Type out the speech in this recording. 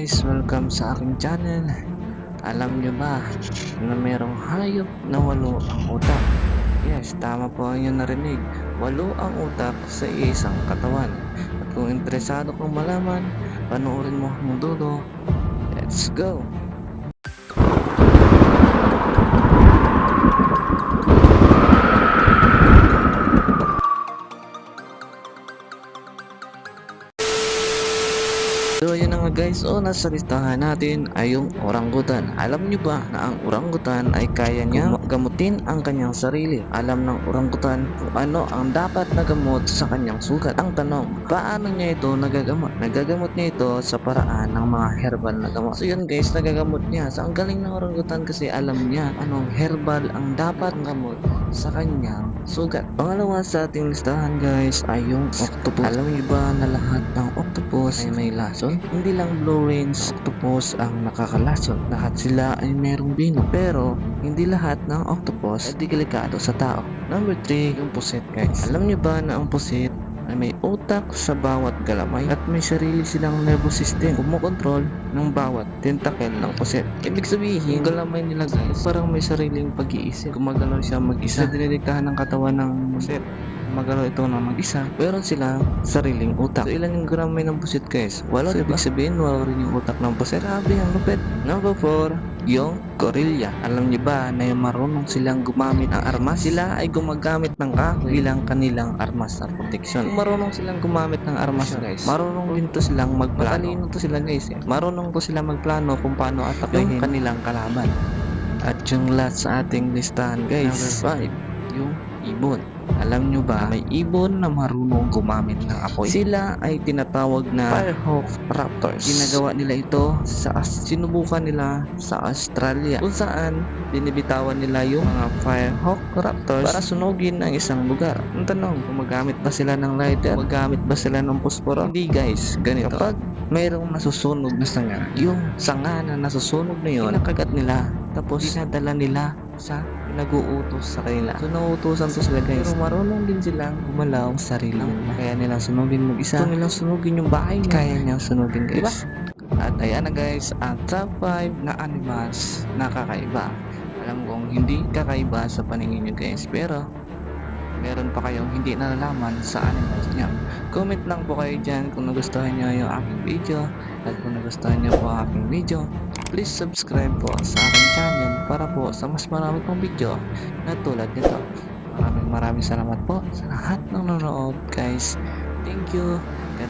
guys, welcome sa aking channel. Alam nyo ba na merong hayop na 8 ang utak? Yes, tama po ang inyong narinig. 8 ang utak sa isang katawan. At kung interesado kang malaman, panoorin mo hanggang dulo. Let's go! So yun na nga guys, nasa listahan natin ay yung orangutan. Alam nyo ba na ang orangutan ay kaya niya gamutin ang kanyang sarili? Alam ng orangutan kung ano ang dapat na gamot sa kanyang sugat. Ang tanong, paano niya ito nagagamot? Nagagamot niya ito sa paraan ng mga herbal na gamot. So yun guys, nagagamot niya. So ang galing ng orangutan kasi alam niya anong herbal ang dapat gamot sa kanyang sugat. Pangalawa sa ating listahan guys ay yung octopus. Alam niyo ba na lahat ng octopus ay may lason? Hindi lang blue range octopus ang nakakalason. Lahat sila ay merong bino. Pero hindi lahat ng octopus ay delikado sa tao. Number 3, yung pusit guys. Alam niyo ba na ang pusit ay may utak sa bawat galamay at may sarili silang nervous system kumokontrol ng bawat tentacle ng pusit. Ibig sabihin, galamay nila guys parang may sariling pag-iisip. Gumagalaw siya mag-isa. Dinidiktahan ng katawan ng pusit. Magalaw ito ng mag-isa. Meron silang sariling utak. So ilan yung galamay ng pusit guys? Wala, so, ibig sabihin wala rin yung utak ng pusit. Grabe ang lupit. Number 4, yung gorilla. Alam niyo ba na yung marunong silang gumamit ng armas? Sila ay gumagamit ng kahoy bilang kanilang armas sa proteksyon. Marunong silang gumamit ng armas guys. Marunong din to silang magplano. Matalino to sila guys. Marunong to sila magplano kung paano atakihin yung kanilang kalaban. At yung last sa ating listahan guys, number 5, yung ibon. Alam nyo ba, may ibon na marunong gumamit ng apoy? Sila ay tinatawag na Firehawk Raptors. Ginagawa nila ito sinubukan nila sa Australia, kung saan binibitawan nila yung mga Firehawk Raptors para sunugin ang isang lugar. Ang tanong, gumagamit ba sila ng lighter? Gumagamit ba sila ng posporo? Hindi guys, ganito. Kapag mayroong nasusunog na sanga, yung sanga na nasusunog na yun, kinakagat nila, tapos dinadala nila sa nag-uutos sa kanila. So nauutosan to sila guys. Pero marunong din silang gumalaw sa sarili. Kaya nilang sunugin mag-isa. Kung nilang sunugin yung bahay niya, kaya nilang sunugin guys. Diba? At ayan na guys, ang top 5 na animals na kakaiba. Alam kong hindi kakaiba sa paningin nyo guys, pero meron pa kayong hindi nalalaman sa animals niya. Comment lang po kayo dyan kung nagustuhan nyo yung aking video. At kung nagustuhan nyo po ang aking video, please subscribe po sa aking channel para po sa mas marami pang video na tulad nito. Maraming salamat po sa lahat ng nanonood guys. Thank you.